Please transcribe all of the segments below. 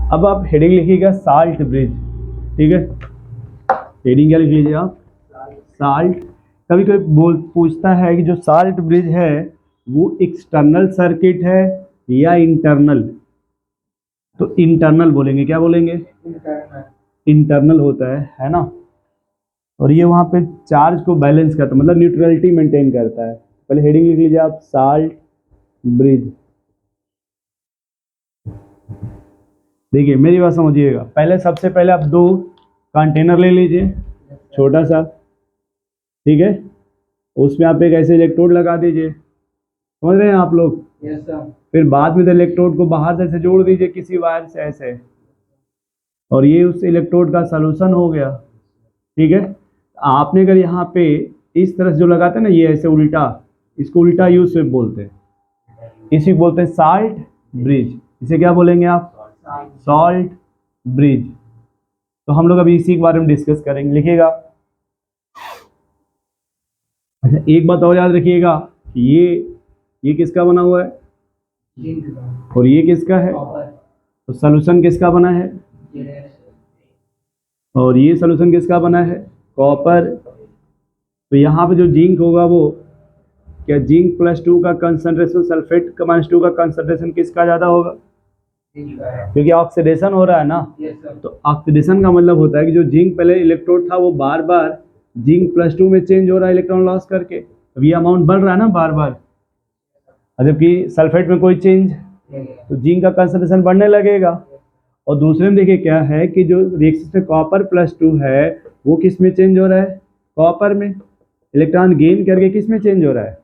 अब आप हेडिंग लिखिएगा साल्ट ब्रिज, ठीक है। हेडिंग क्या लिख लीजिए आप, साल्ट। कभी कोई पूछता है कि जो साल्ट ब्रिज है वो एक्सटर्नल सर्किट है या इंटरनल, तो इंटरनल बोलेंगे। क्या बोलेंगे, इंटरनल होता है ना। और ये वहाँ पे चार्ज को बैलेंस करता है, मतलब न्यूट्रलिटी मेंटेन करता है। पहले हेडिंग लिख लीजिए आप, साल्ट ब्रिज। देखिए मेरी बात समझिएगा, पहले सबसे पहले आप दो कंटेनर ले लीजिए छोटा सा, ठीक है। उसमें आप एक ऐसे इलेक्ट्रोड लगा दीजिए, समझ रहे हैं आप लोग। Yes sir. फिर बाद में इलेक्ट्रोड को बाहर से ऐसे जोड़ दीजिए किसी वायर से ऐसे, और ये उस इलेक्ट्रोड का सॉल्यूशन हो गया, ठीक है। आपने अगर यहाँ पे इस तरह से जो लगाते हैं ना, ये ऐसे उल्टा, इसको उल्टा यू शेप बोलते हैं, इसी को बोलते हैं साल्ट ब्रिज। इसे क्या बोलेंगे आप, सॉल्ट ब्रिज। तो हम लोग अभी इसी के बारे में डिस्कस करेंगे, लिखिएगा। अच्छा एक बात और याद रखिएगा कि ये किसका बना हुआ है और ये किसका है, तो सॉल्यूशन किसका बना है और ये सॉल्यूशन किसका बना है, कॉपर। तो यहाँ पे जो जिंक होगा वो क्या, जिंक +2 का कंसंट्रेशन सल्फेट -2 का कंसंट्रेशन किसका ज़्यादा होगा, क्योंकि ऑक्सीडेशन हो रहा है ना। तो ऑक्सीडेशन का मतलब होता है कि जो जिंक पहले इलेक्ट्रोड था वो बार बार जिंक +2 में चेंज हो रहा है इलेक्ट्रॉन लॉस करके, अब ये अमाउंट बढ़ रहा है ना बार बार। जबकि सल्फेट में कोई चेंज, तो जिंक का कंसंट्रेशन बढ़ने लगेगा। और दूसरे में देखिए क्या है कि जो रिएक्शन में कॉपर +2 है वो किस में चेंज हो रहा है, कॉपर में। इलेक्ट्रॉन गेन करके किस में चेंज हो रहा है,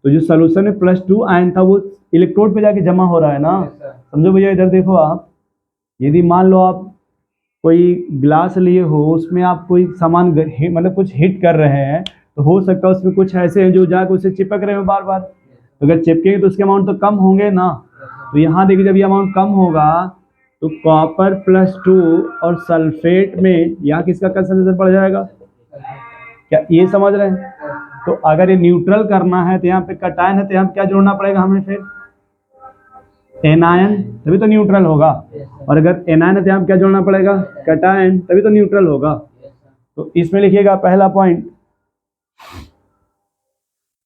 तो जो सोल्यूशन में +2 आयन था वो इलेक्ट्रोड पे जाके जमा हो रहा है ना। समझो भैया, इधर देखो आप, यदि मान लो आप कोई ग्लास लिए हो, उसमें आप कोई सामान मतलब कुछ हिट कर रहे हैं, तो हो सकता है उसमें कुछ ऐसे हैं जो जाकर उससे चिपक रहे हो बार बार, तो अगर चिपकेंगे तो उसके अमाउंट तो कम होंगे ना। तो यहाँ देखिए जब ये अमाउंट कम होगा तो कॉपर +2 और सल्फेट में यहाँ किसका कंसंट्रेशन बढ़ जाएगा, क्या ये समझ रहे हैं। तो अगर ये न्यूट्रल करना है तो यहाँ पे कटायन है, तो यहाँ पे क्या जोड़ना पड़ेगा हमें, फिर एनायन, तभी तो न्यूट्रल होगा। और अगर एनायन है तो यहाँ पे क्या जोड़ना पड़ेगा, कटायन, तभी तो न्यूट्रल होगा। तो इसमें लिखिएगा पहला पॉइंट।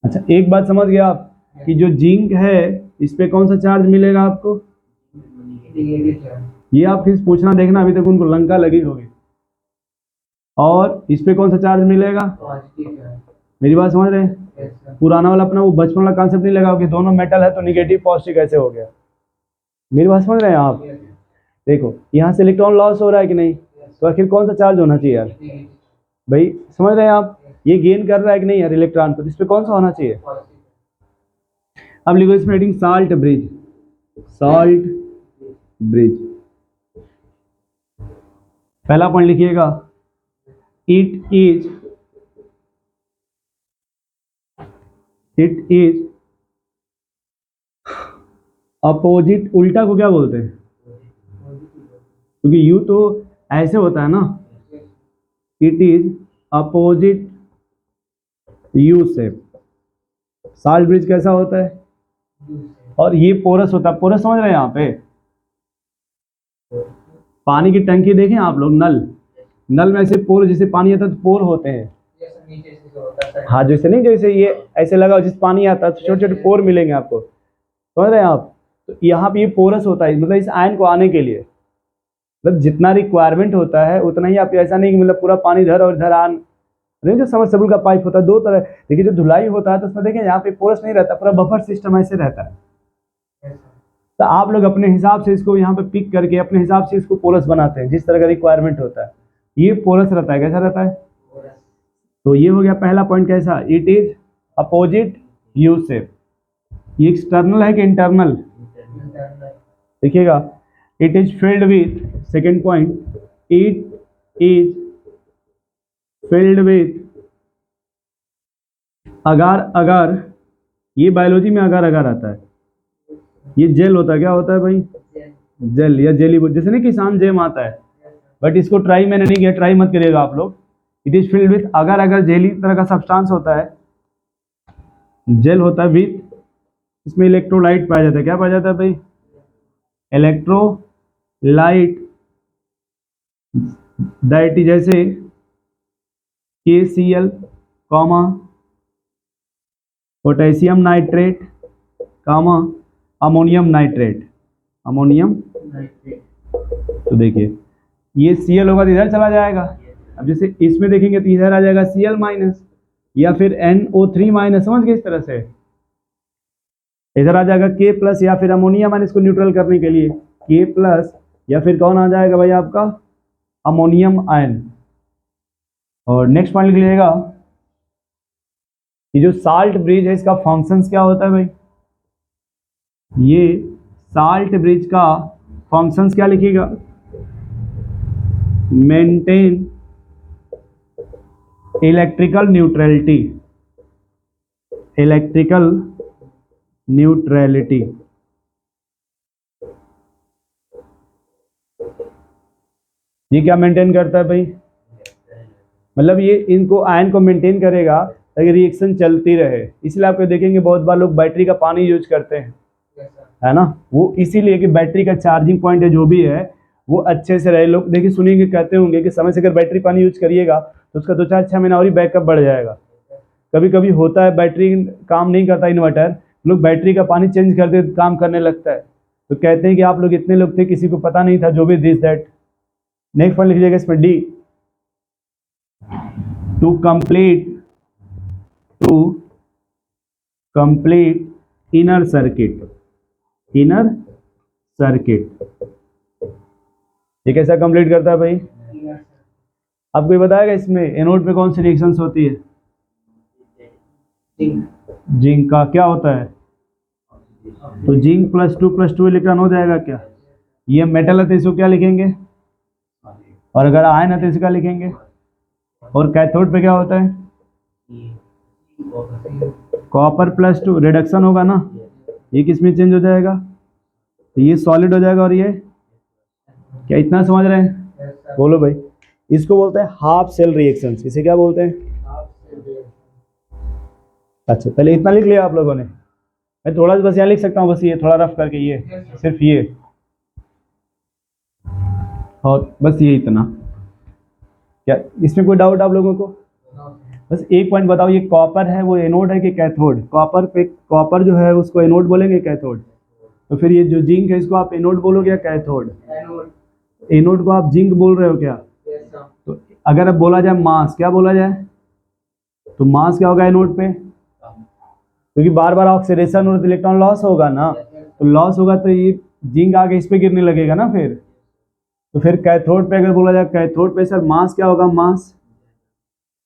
अच्छा एक बात समझ गया आप कि जो जिंक है इस पे कौन सा चार्ज मिलेगा आपको, ये आप फिर पूछना देखना, अभी तक उनको लंका लगी होगी। और इस पे कौन सा चार्ज मिलेगा, मेरी बात समझ रहे हैं। पुराना वाला अपना वो बचपन वाला कॉन्सेप्ट नहीं लगा कि दोनों मेटल है तो निगेटिव पॉजिटिव कैसे हो गया, मेरी बात समझ रहे हैं आप। देखो यहाँ से इलेक्ट्रॉन लॉस हो रहा है कि नहीं, तो आखिर कौन सा चार्ज होना चाहिए यार, भाई समझ रहे हैं आप। ये गेन कर रहा है कि नहीं यार इलेक्ट्रॉन, तो इस पे कौन सा होना चाहिए। अब लिखो इसमें heading salt bridge, salt bridge. पहला पॉइंट लिखिएगा, इट इज अपोजिट। उल्टा को क्या बोलते हैं, क्योंकि यू तो ऐसे होता है ना, it is opposite U shape. Salt bridge कैसा होता है, और ये पोरस होता है। पोरस समझ रहे हैं यहाँ पे, पानी की टंकी देखें आप लोग, नल में ऐसे पोर, जैसे पानी आता है तो पोर होते हैं, हाँ जैसे नहीं, जैसे ये ऐसे लगा जिस पानी आता है तो छोटे छोटे पोर मिलेंगे आपको, समझ रहे हैं आप। तो यहाँ पे ये पोरस होता है, मतलब इस आयन को आने के लिए, मतलब जितना रिक्वायरमेंट होता है उतना ही। आप ऐसा नहीं कि मतलब पूरा पानी इधर और इधर आन, नहीं जो सबमर्सिबल का पाइप होता है दो तरह। देखिए जो धुलाई होता है तो उसमें देखें यहाँ पे पोरस नहीं रहता, पूरा बफर सिस्टम ऐसे रहता है। तो आप लोग अपने हिसाब से इसको यहाँ पे पिक करके अपने हिसाब से इसको पोरस बनाते हैं जिस तरह का रिक्वायरमेंट होता है। ये पोरस रहता है, कैसा रहता है। तो ये हो गया पहला पॉइंट, कैसा, it is opposite U shape. ये एक्सटर्नल है कि इंटरनल, देखिएगा, it is filled with, second point, it is filled with agar agar. ये बायोलॉजी में अगार अगार आता है, ये जेल होता है, क्या होता है भाई, जेल या जेली, जैसे नहीं किसान जेम आता है, बट इसको ट्राई मैंने नहीं किया, ट्राई मत करिएगा आप लोग। इट इज फिल्ड विथ अगर अगर जेली तरह का सब्सटेंस होता है, जेल होता है विथ, इसमें इलेक्ट्रोलाइट पाया जाता है। क्या पाया जाता है भाई, इलेक्ट्रोलाइट लाइट दैट इज जैसे KCl कॉमा पोटेशियम नाइट्रेट कामा अमोनियम नाइट्रेट, अमोनियम तो देखिए ये Cl होगा तो इधर चला जाएगा। अब जैसे इसमें देखेंगे तो इधर आ जाएगा Cl माइनस या फिर NO3 माइनस, समझ गए इस तरह से इधर आ जाएगा K प्लस या फिर अमोनिया माइनस को न्यूट्रल करने के लिए K प्लस या फिर कौन आ जाएगा भाई आपका अमोनियम आयन। और नेक्स्ट पॉइंट लिख लीजिएगा, ये जो साल्ट ब्रिज है इसका फंक्शंस क्या होता है भाई, ये साल्ट ब्रिज का फंक्शंस क्या लिखिएगा, maintain electrical neutrality, electrical neutrality. ये क्या मेंटेन करता है भाई, मतलब ये इनको आयन को मेंटेन करेगा ताकि रिएक्शन चलती रहे। इसलिए आपको देखेंगे बहुत बार लोग बैटरी का पानी यूज करते हैं, है ना, वो इसीलिए कि बैटरी का चार्जिंग पॉइंट है जो भी है वो अच्छे से रहे। लोग देखिए सुनेंगे कहते होंगे कि समय से अगर बैटरी पानी यूज करिएगा तो उसका 2-4-6 महीना और ही बैकअप बढ़ जाएगा। कभी कभी होता है बैटरी काम नहीं करता इन्वर्टर, लोग बैटरी का पानी चेंज कर दे काम करने लगता है, तो कहते हैं कि आप लोग इतने लोग थे किसी को पता नहीं था, जो भी दिस दैट। नेक्स्ट पॉइंट लिखिएगा इसमें D, to complete inner circuit, inner circuit ये कैसा कंप्लीट करता है भाई, आपको ये बताएगा इसमें एनोड पे कौन सी रिएक्शंस होती है, जिंक का क्या होता है, तो जिंक +2 इलेक्ट्रॉन हो जाएगा क्या, ये मेटल है तो इसको क्या लिखेंगे, और अगर आयन है तो इसका लिखेंगे। और कैथोड पे क्या होता है, कॉपर +2 रिडक्शन होगा ना, ये किसमें चेंज हो जाएगा, तो ये सॉलिड हो जाएगा। और ये क्या इतना समझ रहे हैं, बोलो भाई, इसको बोलते हैं हाफ सेल रिएक्शंस, इसे क्या बोलते हैं, अच्छा पहले इतना लिख लिया आप लोगों ने, मैं थोड़ा सा बस यहाँ लिख सकता हूँ, बस ये थोड़ा रफ करके, ये सिर्फ ये और बस ये इतना। क्या इसमें कोई डाउट आप लोगों को, बस एक पॉइंट बताओ, ये कॉपर है वो एनोड है कि कैथोड, कॉपर पे कॉपर जो है उसको एनोड बोलेंगे कैथोड, तो फिर ये जो जिंक है इसको आप एनोड बोलोगे या कैथोड, एनोड को आप जिंक बोल रहे हो क्या, तो अगर अब बोला जाए मास, क्या बोला जाए, तो मास क्या होगा एनोड पे, क्योंकि बार बार ऑक्सीडेशन और इलेक्ट्रॉन लॉस होगा ना, तो लॉस होगा तो ये जिंक आगे इस पे गिरने लगेगा ना फिर, तो फिर कैथोड पे अगर बोला जाए, कैथोड पे सर मास क्या होगा, मास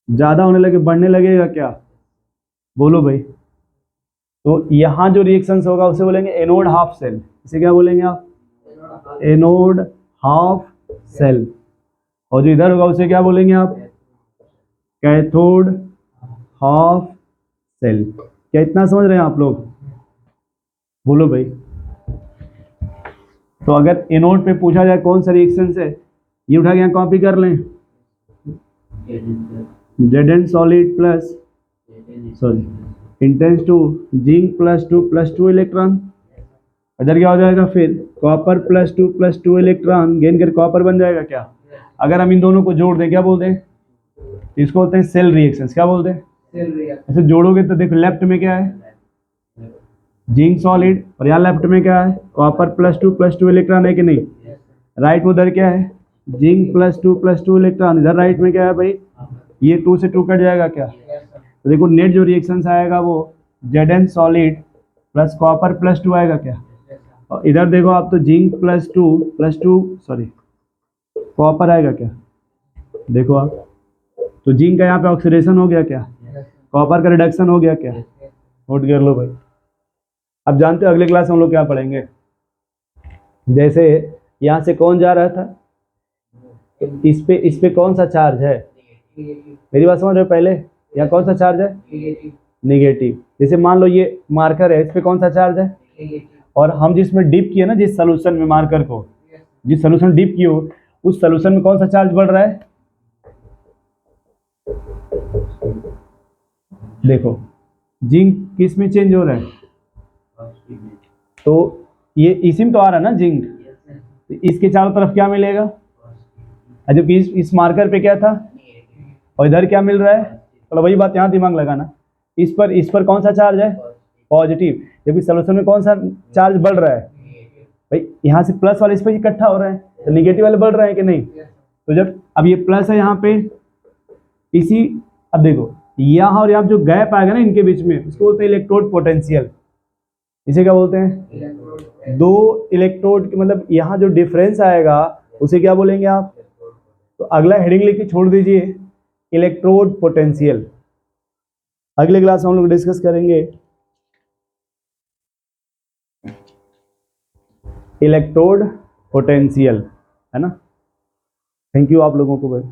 ज़्यादा होने लगे, बढ़ने लगेगा क्या, बोलो भाई, तो यहाँ जो रिएक्शंस होगा उसे बोलेंगे एनोड हाफ सेल, इसे क्या बोलेंगे आप, एनोड हाफ सेल। और जो इधर होगा उसे क्या बोलेंगे आप, कैथोड हाफ सेल। क्या इतना समझ रहे हैं आप लोग, बोलो भाई। तो अगर एनोड पे पूछा जाए कौन सा रिएक्शन है, ये उठा के यहाँ कॉपी कर लें, Zn solid plus sorry intense to zinc +2 electron, इधर क्या हो जाएगा फिर कॉपर +2 इलेक्ट्रॉन गेन कर कॉपर बन जाएगा क्या। अगर हम इन दोनों को जोड़ दें क्या बोलते हैं, इसको बोलते हैं सेल रिएक्शंस, क्या बोलते हैं, ऐसे जोड़ोगे तो देखो लेफ्ट में क्या है जिंक सॉलिड और यहाँ लेफ्ट में क्या है कॉपर +2 इलेक्ट्रॉन है कि नहीं, राइट में उधर क्या है जिंक +2 इलेक्ट्रॉन, इधर राइट में क्या है भाई, ये 2 से 2 कट जाएगा क्या, तो देखो नेट जो रिएक्शंस आएगा वो Zn सॉलिड प्लस कॉपर +2 आएगा क्या, और इधर देखो आप तो जिंक +2 सॉरी कॉपर आएगा क्या, देखो आप तो जिंक का यहाँ पे ऑक्सीडेशन हो गया क्या, कॉपर का रिडक्शन हो गया क्या, नोट कर लो भाई। अब जानते हो अगले क्लास में हम लोग क्या पढ़ेंगे, जैसे यहाँ से कौन जा रहा था, इस पे कौन सा चार्ज है, मेरी बात समझ रहे हो पहले, यहाँ कौन सा चार्ज है, नेगेटिव। जैसे मान लो ये मार्कर है, इस पे कौन सा चार्ज है, और हम जिसमें डिप किए ना जिस सोल्यूशन में मार्कर को, जिस सोल्यूशन डिप किए हो उस सोल्यूशन में कौन सा चार्ज बढ़ रहा है, देखो जिंक किस में चेंज हो रहा है, तो ये इसी में तो आ रहा है ना जिंक, तो इसके चारों तरफ क्या मिलेगा, जबकि इस मार्कर पे क्या था और इधर क्या मिल रहा है, तो वही बात यहाँ दिमाग लगाना, इस पर कौन सा चार्ज है, पॉजिटिव, जबकि सोल्यूशन में कौन सा चार्ज बढ़ रहा है, भाई यहाँ से प्लस वाले इस पर इकट्ठा हो रहे हैं, तो निगेटिव वाले बढ़ रहे हैं कि नहीं। तो जब अब ये प्लस है यहाँ पे इसी, अब देखो यहाँ और यहाँ जो गैप आएगा ना इनके बीच में, उसको बोलते हैं इलेक्ट्रोड पोटेंशियल। इसे क्या बोलते हैं, दो इलेक्ट्रोड, मतलब यहाँ जो डिफरेंस आएगा उसे क्या बोलेंगे आप। तो अगला हेडिंग लेके छोड़ दीजिए इलेक्ट्रोड पोटेंशियल। अगले क्लास में हम लोग डिस्कस करेंगे इलेक्ट्रोड पोटेंशियल, है ना। थैंक यू आप लोगों को भाई।